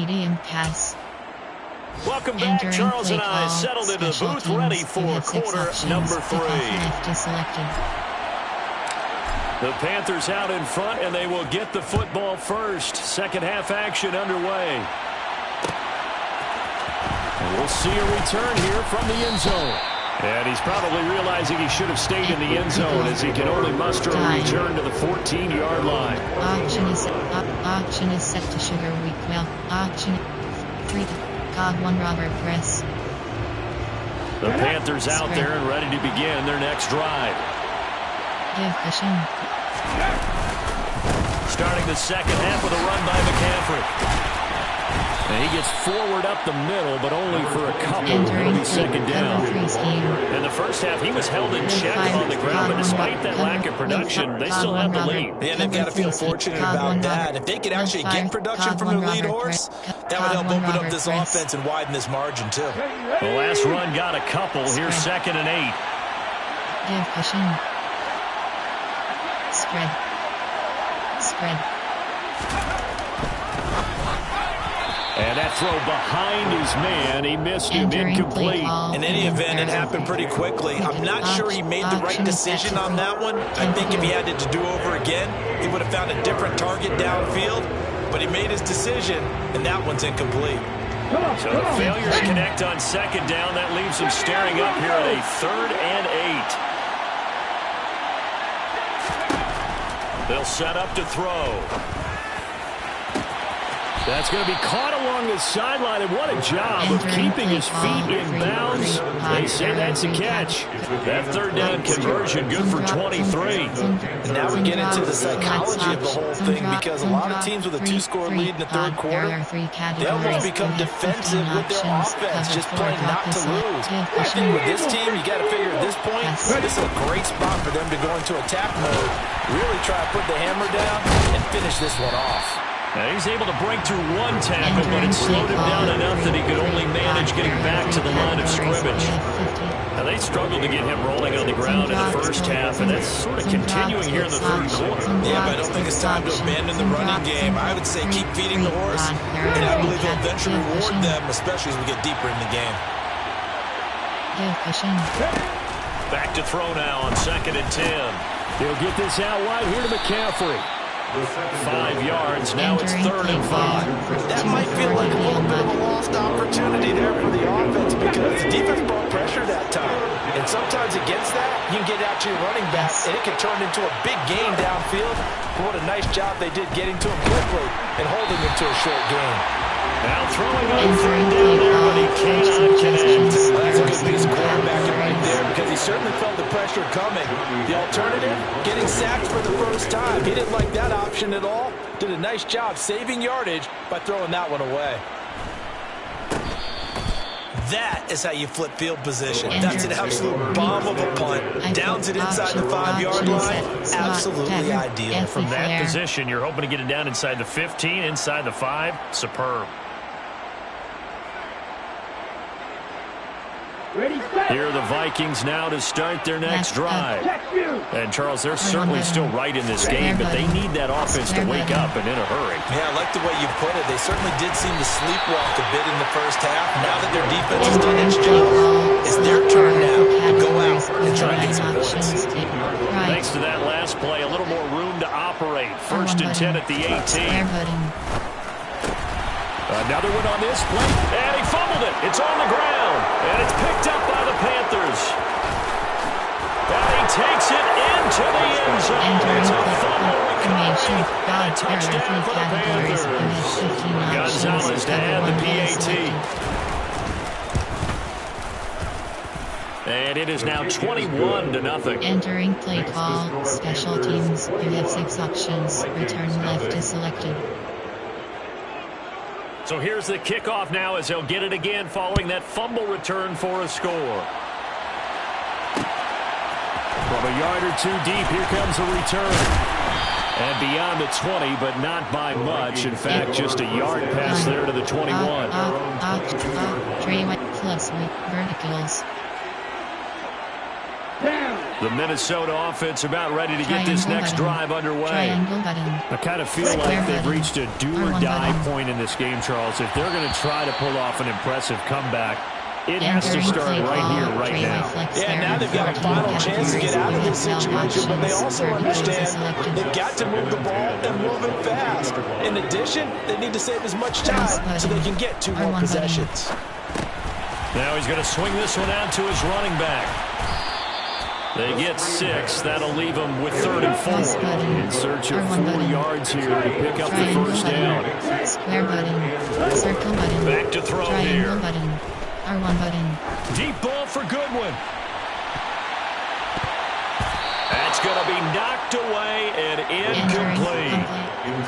medium pass. Welcome back. Charles and I settled into the booth ready for quarter number 3. The Panthers out in front, and they will get the football first. Second half action underway. And we'll see a return here from the end zone. And he's probably realizing he should have stayed in the end zone as he can only muster a return to the 14-yard line. Auction is set to sugar week. Well, auction 3. God 1 Robert Press. The Panthers out there and ready to begin their next drive. Give cushion. Starting the second half with a run by McCaffrey. And he gets forward up the middle, but only for a couple. It'll be second down. In the first half, he was held in check on the ground, but despite that lack of production, they still have the lead. Yeah, they've got to feel fortunate about that. If they could actually get production from their lead horse, that would help open up this offense and widen this margin, too. The last run got a couple. Here's second and 8. Give cushion. Spread. And that throw behind his man, he missed him, incomplete. In any event, it happened pretty quickly. I'm not sure he made the right decision on that one. I think if he had it to do over again, he would have found a different target downfield. But he made his decision, and that one's incomplete. So the failure to connect on second down, that leaves him staring up here at a 3rd and 8. They'll set up to throw. That's going to be caught along the sideline, and what a job of keeping his feet in bounds. They say that's a catch. That 3rd down conversion good for 23. And now we get into the psychology of the whole thing, because a lot of teams with a 2-score lead in the third quarter, they almost become defensive with their offense, just playing not to lose. I think with this team, you got to figure at this point, this is a great spot for them to go into attack mode, really try to put the hammer down and finish this one off. Now he's able to break through one tackle, but it slowed him down enough that he could only manage getting back to the line of scrimmage. Now they struggled to get him rolling on the ground in the first half, and that's sort of continuing here in the third quarter. Yeah, but I don't think it's time to abandon the running game. I would say keep feeding the horse, and I believe he'll eventually reward them, especially as we get deeper in the game. Back to throw now on 2nd and 10. He'll get this out wide here to McCaffrey. 5 yards, now it's 3rd and 5. That might feel like a little bit of a lost opportunity there for the offense, because the defense brought pressure that time. And sometimes against that, you can get out to your running back, and it can turn into a big gain downfield. But what a nice job they did getting to him quickly and holding him to a short gain. Now throwing on 3rd down there, but he cannot connect. That's a good piece of quarterbacking right there, because he certainly felt the pressure coming. The alternative, getting sacked for the first time. He didn't like that option at all. Did a nice job saving yardage by throwing that one away. That is how you flip field position. That's an absolute bomb of a punt. Downs it inside the 5-yard line. Absolutely ideal. From that position, you're hoping to get it down inside the 15, inside the 5. Superb. Here are the Vikings now to start their next drive. And, Charles, they're certainly still right in this game, but they need that offense to wake up and in a hurry. Yeah, I like the way you put it. They certainly did seem to sleepwalk a bit in the first half. Now that their defense has done its job, it's their turn now to go out and try and get some points. Thanks to that last play, a little more room to operate. 1st and 10 at the 18. Another one on this play, and he fumbled it. It's on the ground, and it's picked up by the Panthers. And he takes it into the end zone. It's a fumble recovery, and a touchdown for the Panthers. Gonzalez to add the PAT. And it is now 21-0. Entering play call, special teams. You have 6 options. Return left is selected. So here's the kickoff now as they'll get it again following that fumble return for a score. From a yard or 2 deep, here comes a return. And beyond the 20, but not by much. In fact, just a yard pass there to the 21. Trey went plus with verticals. Down. The Minnesota offense about ready to get this next drive underway. I kind of feel like they've reached a do-or-die point in this game, Charles. If they're going to try to pull off an impressive comeback, it has to start right here, right now. Yeah, now they've got a final chance to get out of this situation, but they also understand they've got to move the ball and move it fast. In addition, they need to save as much time so they can get 2 more possessions. Now he's going to swing this one out to his running back. They get 6. That'll leave them with 3rd and 4. In search of 4 yards here to pick up the first down. Square button. Circle button. Back to throw here. Triangle button. R1 button. Deep ball for Goodwin. That's going to be knocked away and incomplete.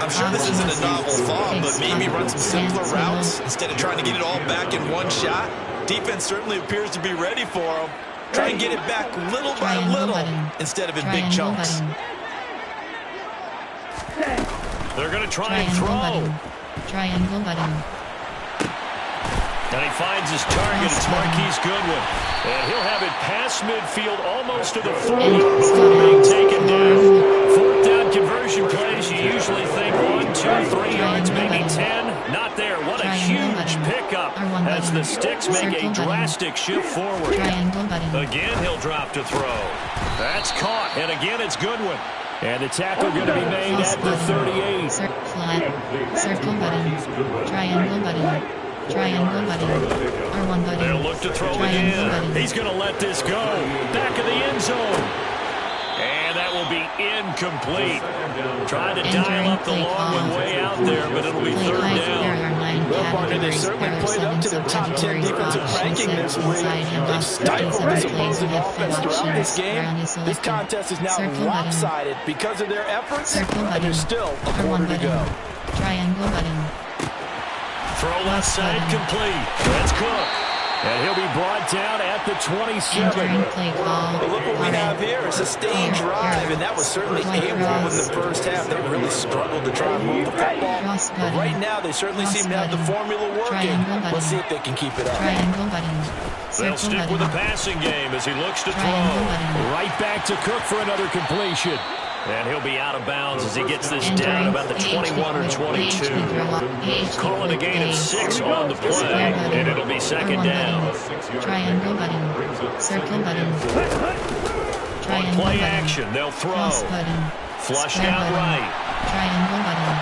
I'm sure this isn't a novel thought, but maybe run some simpler routes instead of trying to get it all back in one shot. Defense certainly appears to be ready for them. Try and get it back little by little instead of in big chunks. They're going to try and throw. Triangle button. And he finds his target. It's Marquise Goodwin. And he'll have it past midfield almost to the 40 before being taken down. 4th down conversion plays, you usually think 1, 2, 3 yards, maybe 10. Not there. What a huge pickup as the Sticks make a drastic shift forward. Again, he'll drop to throw. That's caught. And again, it's Goodwin. And the tackle going to be made at the 38. Flat. Circle button. Triangle button. Triangle button. R1 button. They'll look to throw again. He's going to let this go. Back of the end zone. And that will be incomplete. Trying to dial up the long one way out there, but it'll be 3rd down. Well, partner, they certainly played up to their top 10 defensive ranking this week. They've stifled this opposing offense throughout this game. This contest is now lopsided because of their efforts, and there's still a quarter to go. Triangle button. Throw left side complete. That's Cook. And he'll be brought down at the 27. Well, look what we have here. It's a sustained drive, and that was certainly able in the first half. They really struggled to try and move the football. But right now, they certainly seem to have the formula working. Let's see if they can keep it up. They'll stick with the passing game as he looks to throw. Right back to Cook for another completion. And he'll be out of bounds as he gets this down about the 21 or 22. Calling a gain of 6 on the play, and it'll be 2nd down. Triangle button. Circle button. On play action, they'll throw. Flushed out right. Triangle button.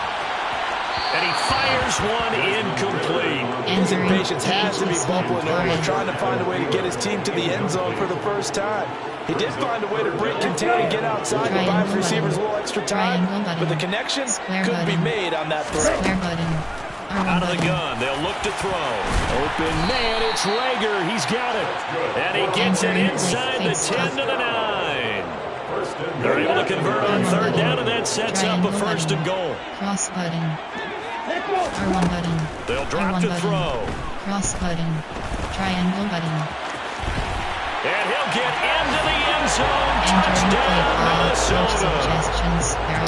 And he fires one incomplete. His impatience has to be bubbling over, trying to find a way to get his team to the end zone for the first time. He did find a way to break contain and get outside and buy his receivers a little extra time, but the connection couldn't be made on that throw. Out of the gun, they'll look to throw. Open man, it's Rager. He's got it. And he gets it inside the 10 to the 9. They're able to convert on 3rd down, and that sets up a 1st and goal. Cross button. R1 button. They'll drop to throw. Cross button. Triangle button. And he'll get into the end zone. Touchdown, Minnesota.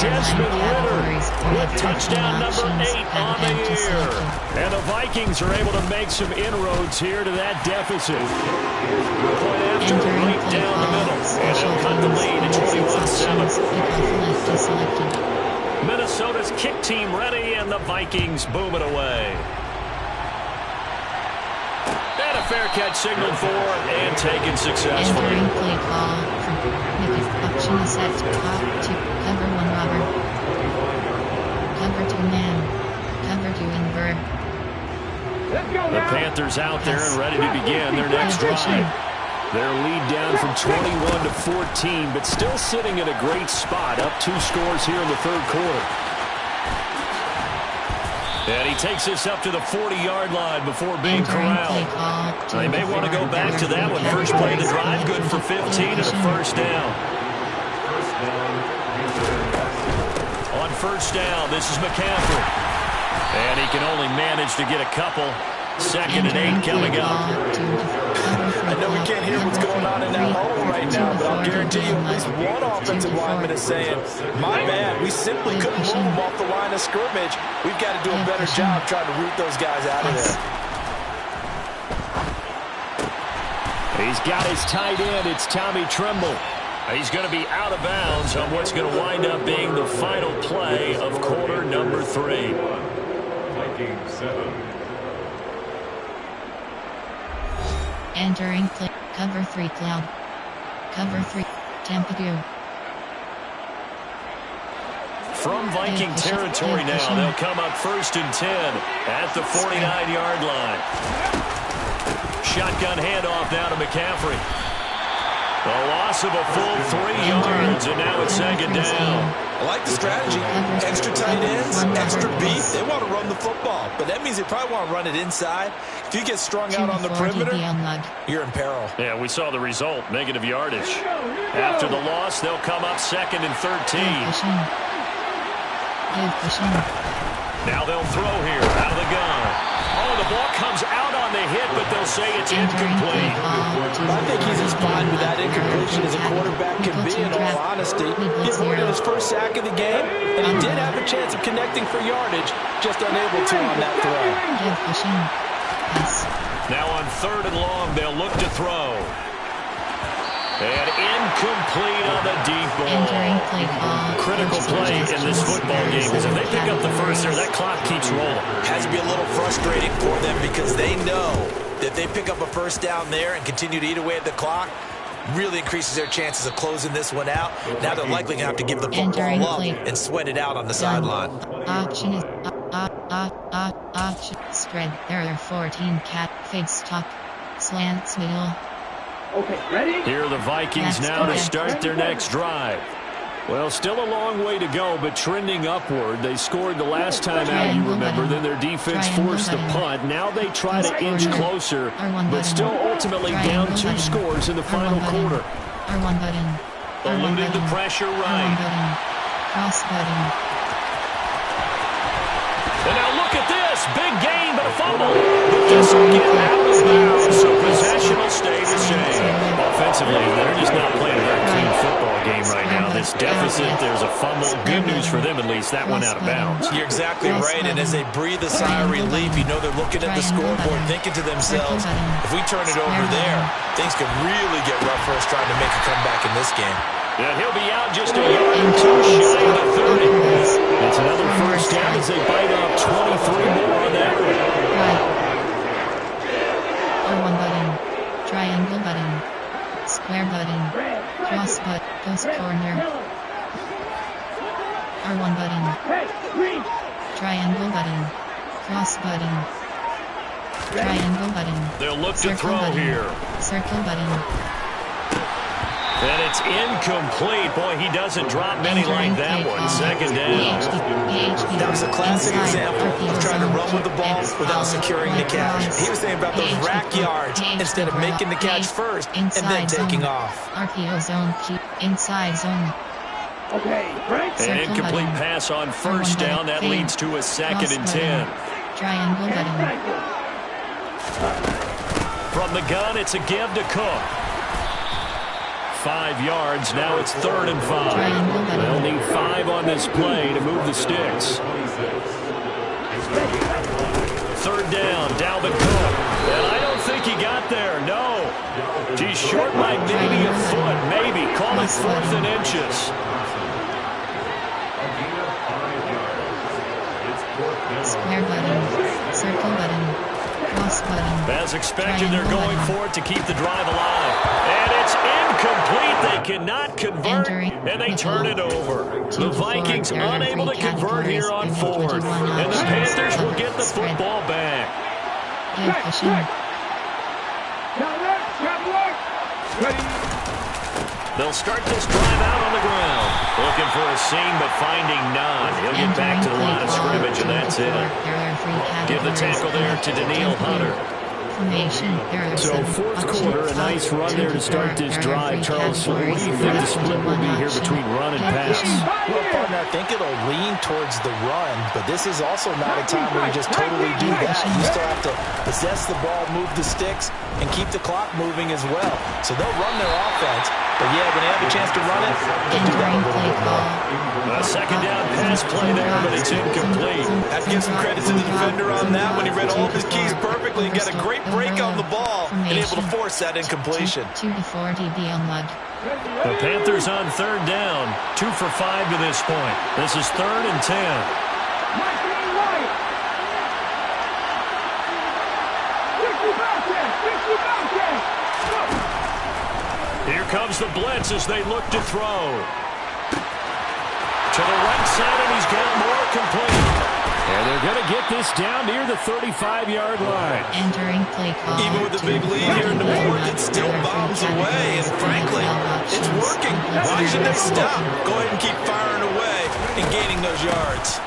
Desmond Ritter with touchdown number 8 on the year. And the Vikings are able to make some inroads here to that deficit. Point after, right down the middle. And they'll cut the lead at 21-7. Minnesota's kick team ready, and the Vikings boom it away. And a fair catch signaled for and taken successfully. Entering play call from option set top to cover 1 robber. Cover 2 man. Cover 2 invert. The Panthers out there and ready to begin their next drive. Their lead down from 21 to 14, but still sitting in a great spot, up 2 scores here in the 3rd quarter. And he takes this up to the 40-yard line before being corralled. They may want to go back to that one. First play of the drive, good for 15 and a 1st down. On 1st down, this is McCaffrey. And he can only manage to get a couple. 2nd and 8 coming up. I know we can't hear what's going on in that hole right now, but I'll guarantee you at least one offensive lineman is saying, my bad, we simply couldn't move them off the line of scrimmage. We've got to do a better job trying to root those guys out of there. He's got his tight end. It's Tommy Tremble. He's going to be out of bounds on what's going to wind up being the final play of quarter number 3. Viking 7. Entering play. Cover 3 Cloud. Cover 3 Tampa 2. From Viking territory now, they'll come up 1st and 10 at the 49-yard line. Shotgun handoff now to McCaffrey. A loss of a full 3 yards, and now it's 2nd down. I like the strategy. Extra tight ends, extra beef. They want to run the football, but that means they probably want to run it inside. If you get strung out on the perimeter, you're in peril. Yeah, we saw the result, negative yardage. After the loss, they'll come up 2nd and 13. Now they'll throw here out of the gun. Oh, the ball comes out on the hit, but they'll say it's incomplete. I think he's as fine with that incompletion as a quarterback can be, in all honesty. He avoided his first sack of the game, and he did have a chance of connecting for yardage, just unable to on that throw. Now on 3rd and long, they'll look to throw. And incomplete on the deep ball. Critical play in this football game, because if they pick up the first there, that clock keeps rolling. Has to be a little frustrating for them because they know that they pick up a first down there and continue to eat away at the clock, really increases their chances of closing this one out. Now they're likely going to have to give the football up and sweat it out on the sideline. Option is option spread. There are 14 cat fake stop slants middle. Okay, ready? Here are the Vikings now to start their next drive. Well, still a long way to go, but trending upward. They scored the last time out, you remember. Then their defense forced the punt. Now they try to inch closer, but still ultimately down 2 scores in the final quarter. R1 button. Eluding the pressure right. Cross button. And now look at this. Big gain, but a fumble. But this will get out of bounds, so possession will stay the same. Offensively, they're just not playing a very clean football game right now. This deficit, there's a fumble. Good news for them, at least. That went out of bounds. You're exactly right, and as they breathe a sigh of relief, you know they're looking at the scoreboard, thinking to themselves, if we turn it over there, things could really get rough for us trying to make a comeback in this game. Yeah, he'll be out just a yard or 2 shy of the 30. It's another first down as they bite off 23 more on that. R1 button. Triangle button. Square button. Cross button. Post corner. R1 button. Triangle button. Cross button. Triangle button. They'll look to throw here. Circle button. And it's incomplete. Boy, he doesn't drop many like that one. 2nd down. That was a classic example of trying to run with the ball without securing the catch. He was thinking about those rack yards instead of making the catch first and then taking off. RPO zone, inside zone. Okay, break. An incomplete pass on 1st down. That leads to a 2nd and 10. Triangle button. From the gun, it's a give to Cook. 5 yards. Now it's 3rd and 5. They'll need 5 on this play to move the sticks. 3rd down. Dalvin Cook. And I don't think he got there. No. He's short by maybe a foot. Maybe. Call it 4th and inches. Square button. Circle button. Cross button. As expected, they're going for it to keep the drive alive. And it's incomplete. They cannot convert, and they turn it over. The Vikings unable to convert here on 4th. And the Panthers will get the football back. They'll start this drive out on the ground. Looking for a seam, but finding none. He'll get back to the line of scrimmage, and that's it. Give the tackle there to Daniil Hunter. So 4th quarter, a nice run there to start this drive. Charles, what do you think the split will be here between run and pass? Well, partner, I think it'll lean towards the run, but this is also not a time where you just totally do that. You still have to possess the ball, move the sticks, and keep the clock moving as well. So they'll run their offense, but yeah, when they have a chance to run it, they'll do that a little bit more. A 2nd down pass play there, but it's incomplete. I'd give some credit to the defender on that when he read all of his keys perfect. quickly and got a great break on the ball and able to force that incompletion. 2 to 4 DB on mud. The Panthers on third down. 2 for 5 to this point. This is 3rd and 10. Here comes the blitz as they look to throw. To the right side, and he's got more complete. And they're going to get this down near the 35-yard line. Entering play call. Even with a big lead here in the fourth, it still bombs away. And frankly, it's working. Why should they stop? Go ahead and keep firing away and gaining those yards.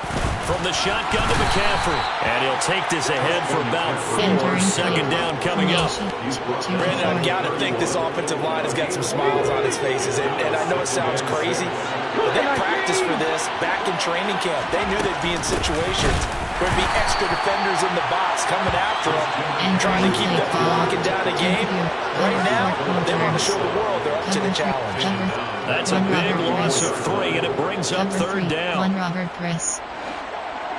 From the shotgun to McCaffrey. And he'll take this ahead for about 4. Second down coming up. Brandon, I've got to think this offensive line has got some smiles on its faces. And I know it sounds crazy, but they practiced for this back in training camp. They knew they'd be in situations where there'd be extra defenders in the box coming after them, trying to keep them from locking down a game. Right now, they want to show the world they're up to the challenge. That's a big loss of 3, and it brings up third down.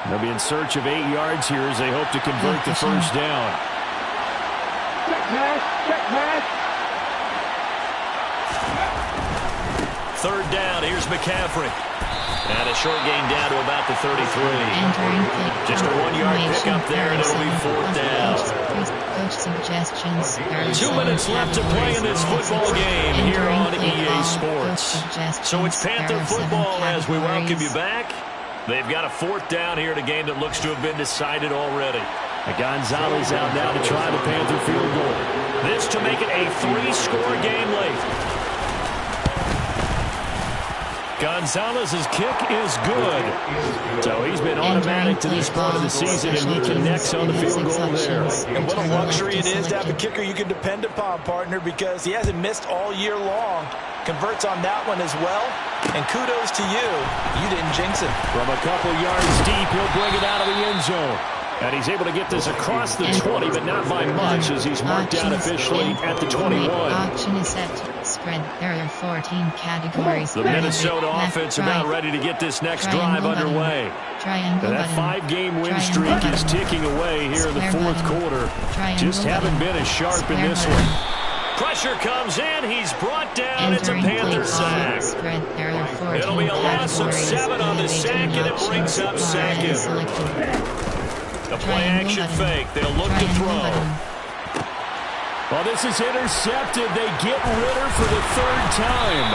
They'll be in search of 8 yards here as they hope to convert the first down. Check pass. Third down, here's McCaffrey. And a short gain down to about the 33. Just a 1-yard pickup there, and it'll be 4th down. Coach suggestions. 2 minutes left to play in this football game here on EA Sports. So it's Panther football as we welcome you back. They've got a 4th down here in a game that looks to have been decided already. Gonzalez out now to try the Panther field goal. This to make it a 3-score game late. Gonzalez's kick is good. So he's been automatic to this point of the season, and he connects on the field goal there. And what a luxury it is to have a kicker you can depend upon, partner, because he hasn't missed all year long. Converts on that one as well. And kudos to you. You didn't jinx it. From a couple yards deep, he'll bring it out of the end zone. And he's able to get this across the 20, but not by much, as he's marked down officially at the 21. Auction is set to spread. There are 14 categories. The Minnesota offense about ready to get this next drive underway. That 5-game win streak is ticking away here in the 4th quarter. Just haven't been as sharp in this one. Pressure comes in. He's brought down. It's a Panther sack. It'll be a loss of 7 on the sack, and it brings up 2nd. The play-action fake. They'll look to throw. Well, this is intercepted. They get Ritter for the 3rd time.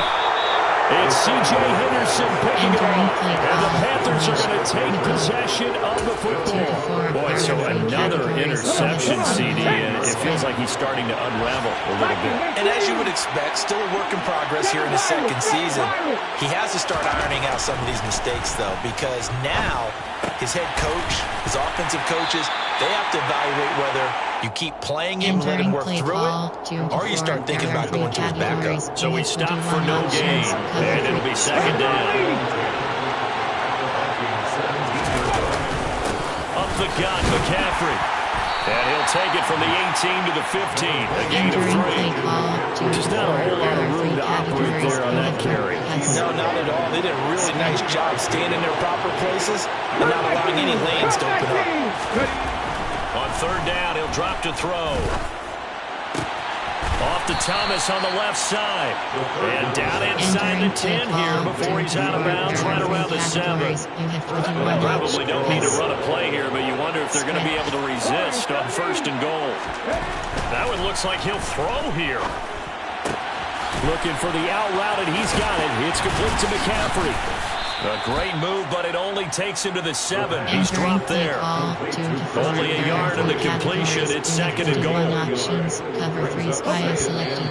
It's C.J. Henderson picking it up. And the Panthers are going to take possession of the football. Boy, so another interception, CD, and it feels like he's starting to unravel a little bit. And as you would expect, still a work in progress here in his 2nd season. He has to start ironing out some of these mistakes, though, because now his head coach, his offensive coaches, they have to evaluate whether you keep playing him, let him work through it, or you start thinking about going to his backup. So we stop for no gain, and it'll be 2nd down. Up the gun, McCaffrey. And he'll take it from the 18 to the 15. A gain of 3. Just not a whole lot of room to operate there on that carry. No, not at all. They did a really nice job staying in their proper places and not allowing any lanes to open up. On 3rd down, he'll drop to throw. Off to Thomas on the left side. And down inside the 10 here before he's out of bounds right around the 7. They probably don't need to run a play here, but you wonder if they're going to be able to resist on 1st and goal. That one looks like he'll throw here. Looking for the out route, and he's got it. It's complete to McCaffrey. A great move, but it only takes him to the 7. He's dropped there. Only a yard in the completion. It's 2nd and goal. Cover 3 spy selected.